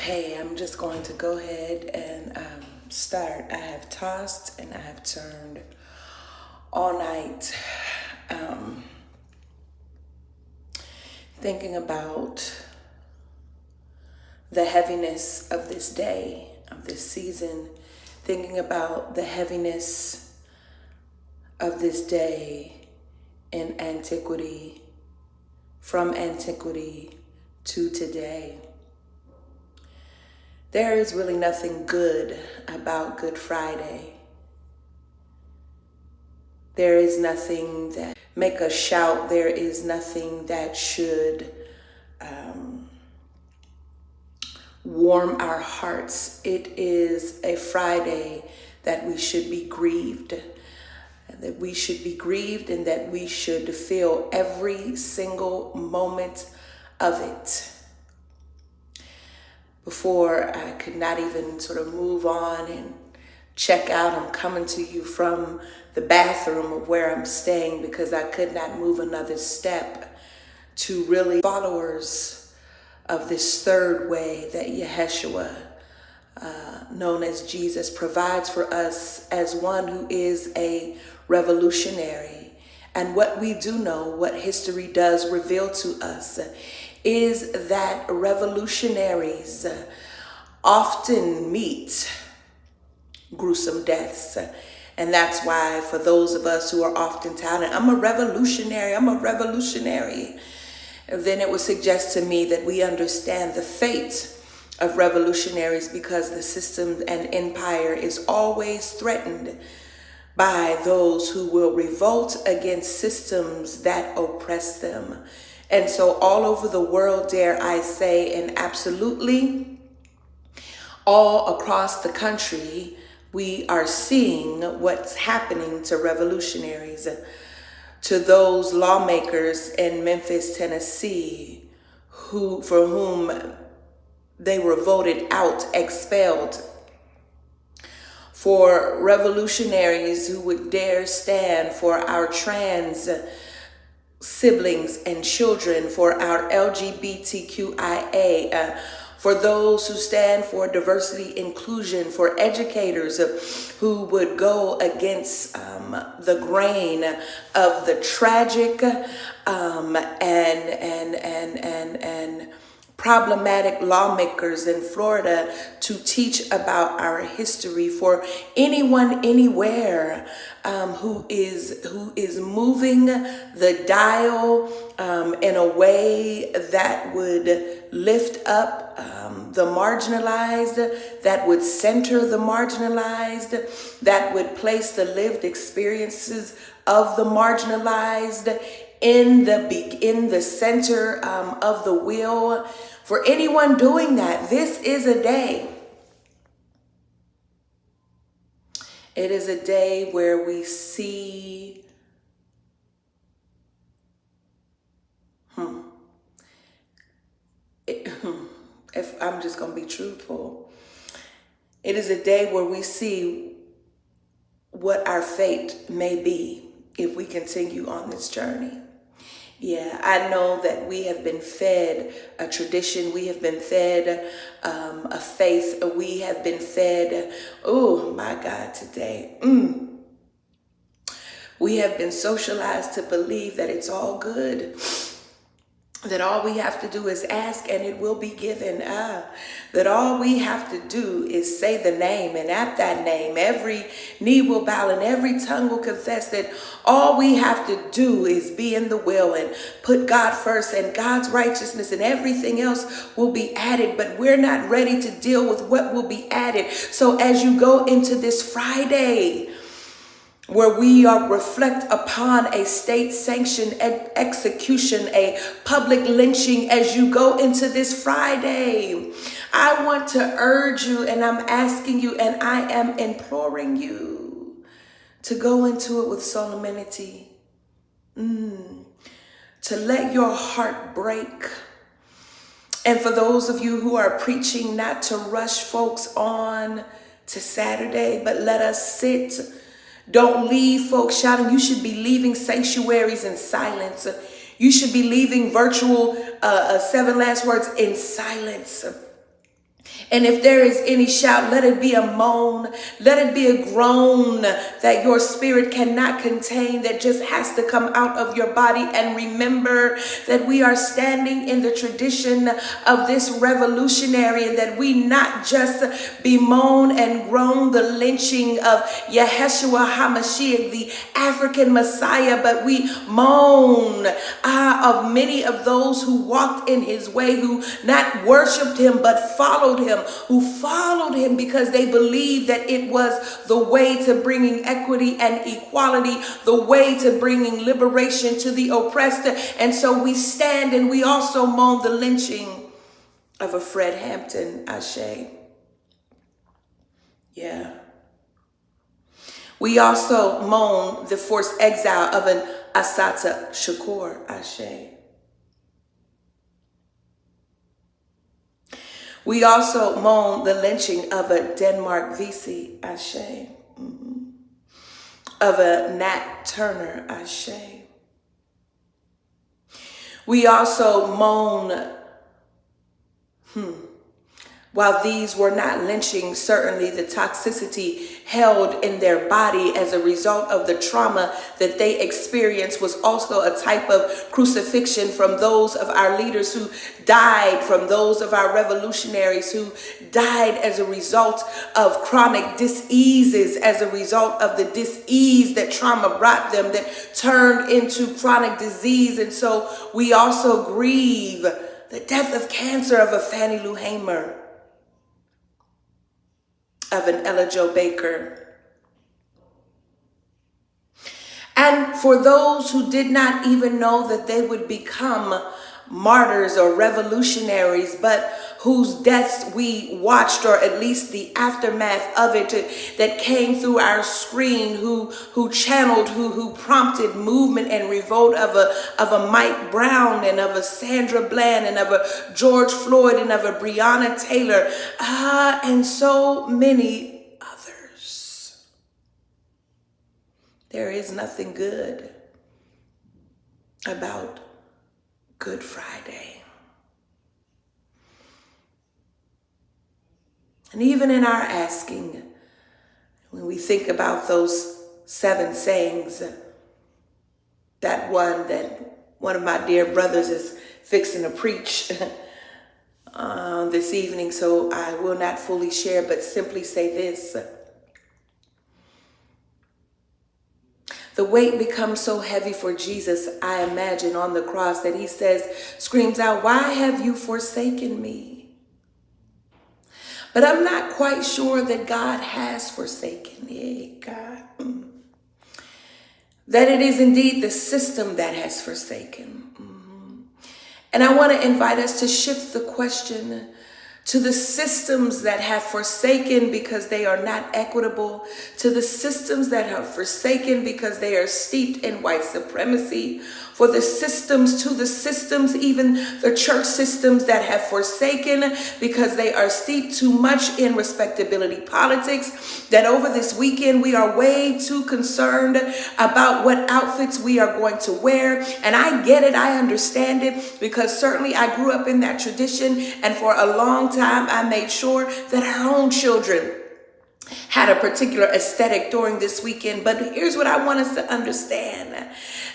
Okay, I'm just going to go ahead and start. I have tossed and I have turned all night, um, thinking about the heaviness of this day, of this season, thinking about the heaviness of this day in antiquity, from antiquity to today. There is really nothing good about Good Friday. There is nothing that make us shout. There is nothing that should warm our hearts. It is a Friday that we should be grieved. That we should be grieved and that we should feel every single moment of it. Before I could not even sort of move on and check out, I'm coming to you from the bathroom of where I'm staying because I could not move another step to really followers of this third way that Yeshua, known as Jesus, provides for us as one who is a revolutionary. And what we do know, what history does reveal to us, is that revolutionaries often meet gruesome deaths. And that's why for those of us who are often touted, I'm a revolutionary, then it would suggest to me that we understand the fate of revolutionaries because the system and empire is always threatened by those who will revolt against systems that oppress them. And so all over the world, dare I say, and absolutely all across the country, we are seeing what's happening to revolutionaries, to those lawmakers in Memphis, Tennessee, for whom they were voted out, expelled, for revolutionaries who would dare stand for our trans siblings and children, for our LGBTQIA, for those who stand for diversity inclusion, for educators who would go against the grain of the tragic and problematic lawmakers in Florida to teach about our history, for anyone anywhere who is moving the dial in a way that would lift up the marginalized, that would center the marginalized, that would place the lived experiences of the marginalized in the center of the wheel. For anyone doing that, this is a day. It is a day where we see if I'm just going to be truthful, it is a day where we see what our fate may be if we continue on this journey. Yeah, I know that we have been fed a tradition. We have been fed a faith. We have been fed, oh my God, today. We have been socialized to believe that it's all good, that all we have to do is ask and it will be given. That all we have to do is say the name, and at that name, every knee will bow and every tongue will confess. That all we have to do is be in the will and put God first and God's righteousness, and everything else will be added. But we're not ready to deal with what will be added. So as you go into this Friday, where we reflect upon a state-sanctioned execution, a public lynching, as you go into this Friday, I want to urge you, and I'm asking you, and I am imploring you to go into it with solemnity, to let your heart break. And for those of you who are preaching not to rush folks on to Saturday, but let us sit. Don't leave folks shouting. You should be leaving sanctuaries in silence. You should be leaving virtual 7 last words in silence. And if there is any shout, let it be a moan, let it be a groan that your spirit cannot contain, that just has to come out of your body. And remember that we are standing in the tradition of this revolutionary, and that we not just bemoan and groan the lynching of Yeshua HaMashiach, the African Messiah, but we moan of many of those who walked in his way, who not worshiped him, but followed him, who followed him because they believed that it was the way to bringing equity and equality, the way to bringing liberation to the oppressed. And so we stand and we also mourn the lynching of a Fred Hampton. Ashe. Yeah. We also mourn the forced exile of an Assata Shakur. Ashe. We also mourn the lynching of a Denmark Vesey. Ashe. Of a Nat Turner. Ashe. We also mourn, while these were not lynching, certainly the toxicity held in their body as a result of the trauma that they experienced was also a type of crucifixion from those of our leaders who died, from those of our revolutionaries who died as a result of chronic diseases, as a result of the disease that trauma brought them, that turned into chronic disease. And so we also grieve the death of cancer of a Fannie Lou Hamer, of an Ella Jo Baker. And for those who did not even know that they would become martyrs or revolutionaries, but whose deaths we watched, or at least the aftermath of it, that came through our screen, who channeled, who prompted movement and revolt of a Mike Brown, and of a Sandra Bland, and of a George Floyd, and of a Breonna Taylor, and so many others. There is nothing good about Good Friday. And even in our asking, when we think about those 7 sayings, that one of my dear brothers is fixing to preach this evening, so I will not fully share, but simply say this. The weight becomes so heavy for Jesus, I imagine, on the cross, that he screams out, "Why have you forsaken me?" But I'm not quite sure that God has forsaken me, God. That it is indeed the system that has forsaken. And I want to invite us to shift the question to the systems that have forsaken because they are not equitable, to the systems that have forsaken because they are steeped in white supremacy, for the systems, to the systems, even the church systems that have forsaken because they are steeped too much in respectability politics, that over this weekend we are way too concerned about what outfits we are going to wear. And I get it, I understand it, because certainly I grew up in that tradition, and for a long time I made sure that our own children had a particular aesthetic during this weekend. But here's what I want us to understand,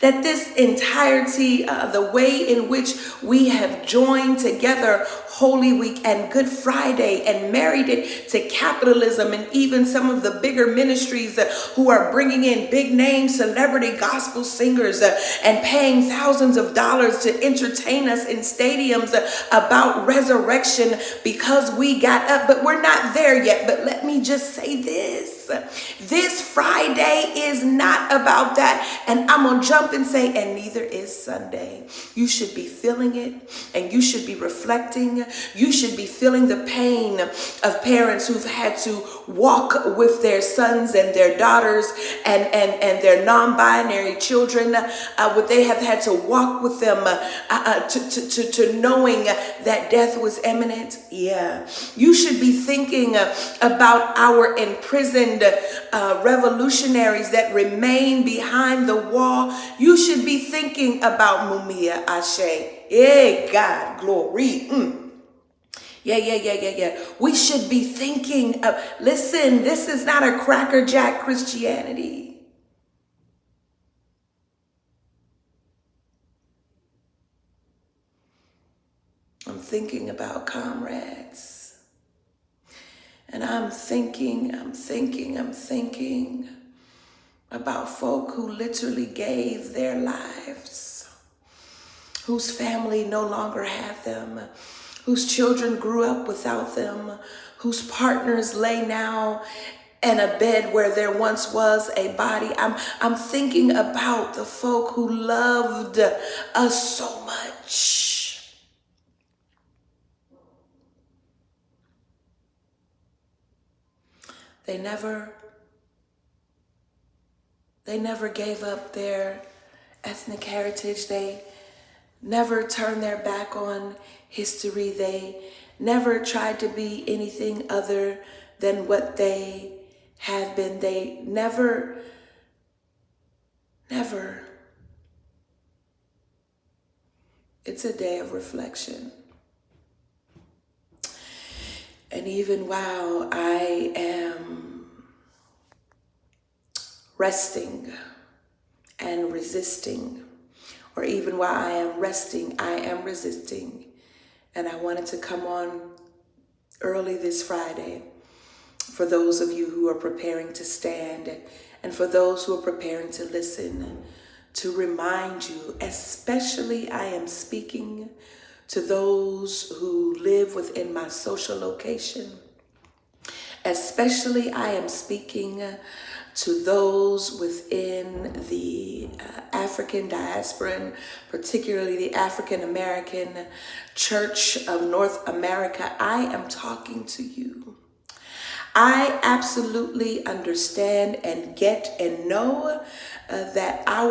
that this entirety, the way in which we have joined together Holy Week and Good Friday and married it to capitalism, and even some of the bigger ministries who are bringing in big name celebrity gospel singers and paying thousands of dollars to entertain us in stadiums about resurrection because we got up, but we're not there yet. But let me just say this Friday is not about that. And I'm going to jump and say, and neither is Sunday. You should be feeling it, and you should be reflecting. You should be feeling the pain of parents who've had to walk with their sons and their daughters and their non-binary children. They have had to walk with them to knowing that death was imminent. Yeah. You should be thinking about our imprisoned revolutionaries that remain behind the wall. You should be thinking about Mumia Ashe. Hey, God, glory. Yeah. We should be thinking of, listen, this is not a crackerjack Christianity. I'm thinking about comrades. And I'm thinking about folk who literally gave their lives, whose family no longer have them, whose children grew up without them, whose partners lay now in a bed where there once was a body. I'm thinking about the folk who loved us so much. They never gave up their ethnic heritage. They never turned their back on history. They never tried to be anything other than what they have been. They never. It's a day of reflection. And even while I am resting and resisting, or even while I am resting, I am resisting. And I wanted to come on early this Friday for those of you who are preparing to stand, and for those who are preparing to listen, to remind you, especially I am speaking to those who live within my social location. Especially I am speaking to those within the African diaspora, and particularly the African American Church of North America. I am talking to you. I absolutely understand and get and know that I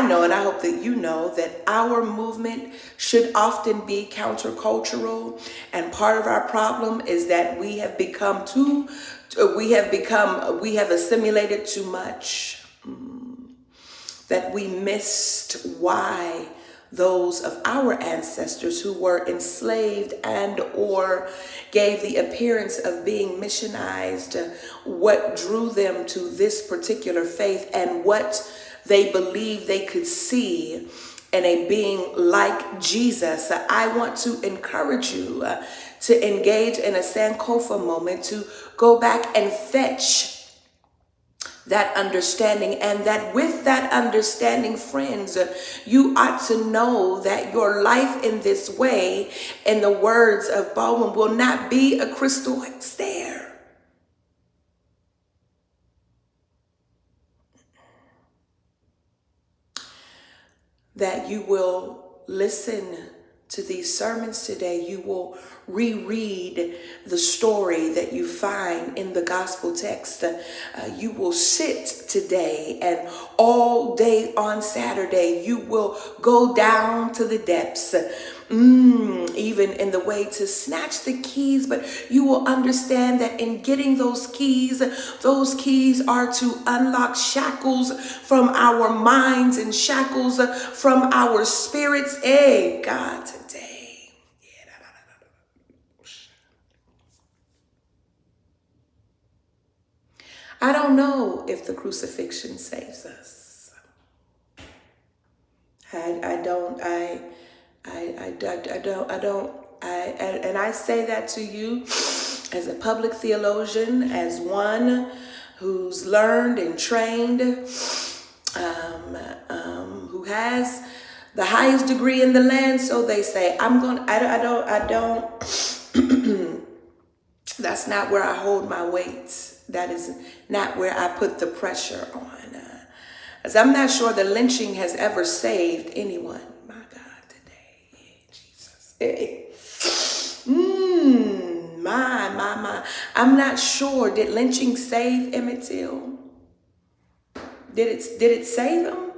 know, and I hope that you know, that our movement should often be countercultural. And part of our problem is that we have assimilated too much, that we missed why those of our ancestors who were enslaved and or gave the appearance of being missionized, what drew them to this particular faith and what they believed they could see in a being like Jesus. I want to encourage you to engage in a Sankofa moment, to go back and fetch that understanding, and that with that understanding, friends, you ought to know that your life in this way, in the words of Baldwin, will not be a crystal stair. That you will listen to these sermons today, you will reread the story that you find in the gospel text. You will sit today, and all day on Saturday, you will go down to the depths, even in the way to snatch the keys. But you will understand that in getting those keys are to unlock shackles from our minds and shackles from our spirits. Hey, God, today. I don't know if the crucifixion saves us. And I say that to you as a public theologian, as one who's learned and trained, who has the highest degree in the land, so they say. I don't. That's not where I hold my weight. That is not where I put the pressure on. As I'm not sure that lynching has ever saved anyone. My God, today, Jesus. Hey. My. I'm not sure. Did lynching save Emmett Till? Did it save him?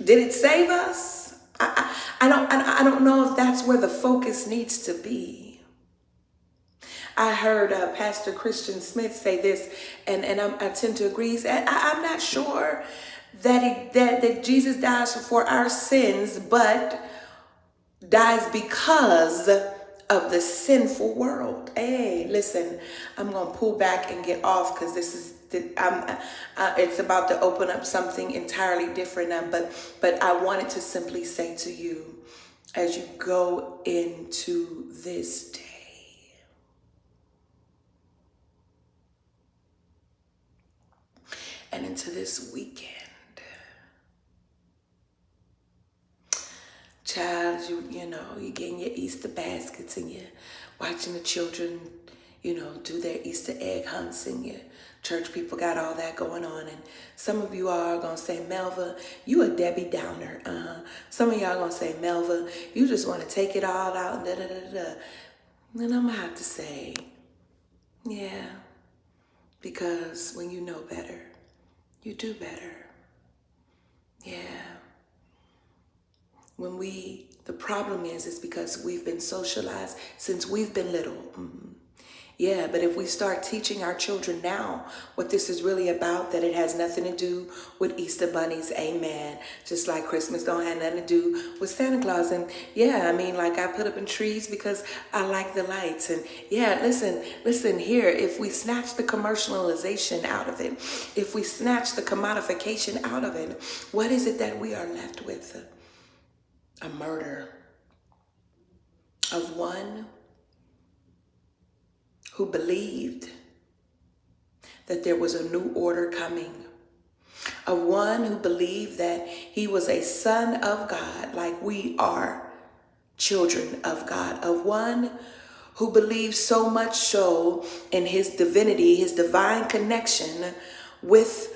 Did it save us? I don't know if that's where the focus needs to be. I heard Pastor Christian Smith say this, and I tend to agree. I'm not sure that Jesus dies for our sins, but dies because of the sinful world. Hey, listen, I'm gonna pull back and get off because this is it's about to open up something entirely different. But I wanted to simply say to you, as you go into this day, and into this weekend, child, you know, you're getting your Easter baskets and you're watching the children, you know, do their Easter egg hunts, and your church people got all that going on. And some of you are gonna say, Melva, you a Debbie Downer. Some of y'all gonna say, Melva, you just want to take it all out and da da da da. And I'm gonna have to say, yeah, because when you know better, you do better. Yeah. The problem is because we've been socialized since we've been little. Yeah, but if we start teaching our children now what this is really about, that it has nothing to do with Easter bunnies, amen. Just like Christmas don't have nothing to do with Santa Claus. And yeah, I mean, like I put up in trees because I like the lights. And yeah, listen here, if we snatch the commercialization out of it, if we snatch the commodification out of it, what is it that we are left with? A murder of one who believed that there was a new order coming, of one who believed that he was a son of God, like we are children of God, of one who believed so much so in his divinity, his divine connection with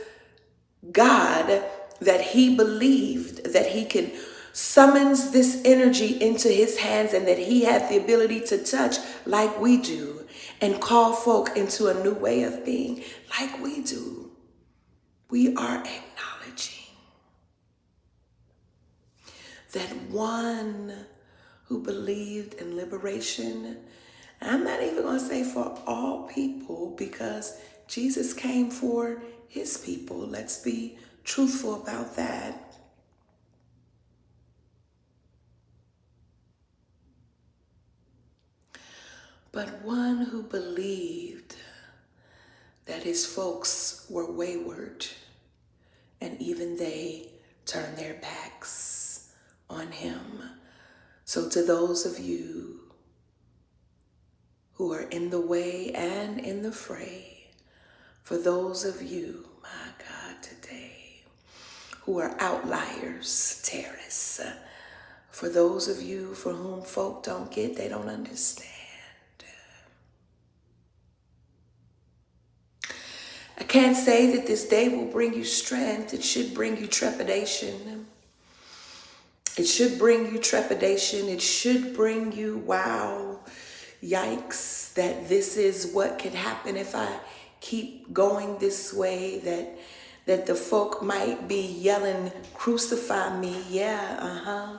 God, that he believed that he can summons this energy into his hands and that he had the ability to touch like we do and call folk into a new way of being like we do. We are acknowledging that one who believed in liberation, I'm not even going to say for all people, because Jesus came for his people. Let's be truthful about that. But one who believed that his folks were wayward, and even they turned their backs on him. So to those of you who are in the way and in the fray, for those of you, my God, today, who are outliers, terrorists, for those of you for whom folk don't get, they don't understand, I can't say that this day will bring you strength. It should bring you trepidation. It should bring you trepidation. It should bring you, wow, yikes, that this is what could happen if I keep going this way, that the folk might be yelling, crucify me. Yeah,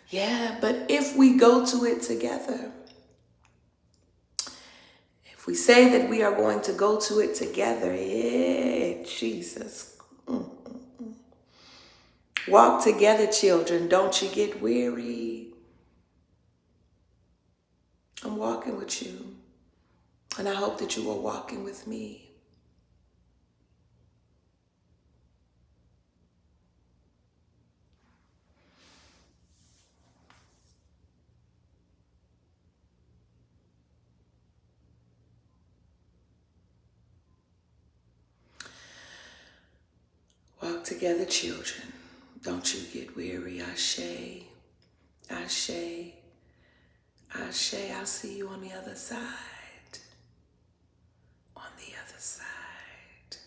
yeah, but if we go to it together, we say that we are going to go to it together. Yeah, Jesus. Walk together, children. Don't you get weary. I'm walking with you. And I hope that you are walking with me. Walk together, children. Don't you get weary. Ashe. Ashe. Ashe. I'll see you on the other side. On the other side.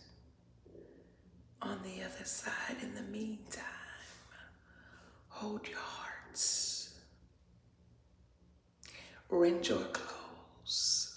On the other side. In the meantime, hold your hearts. Rend your clothes.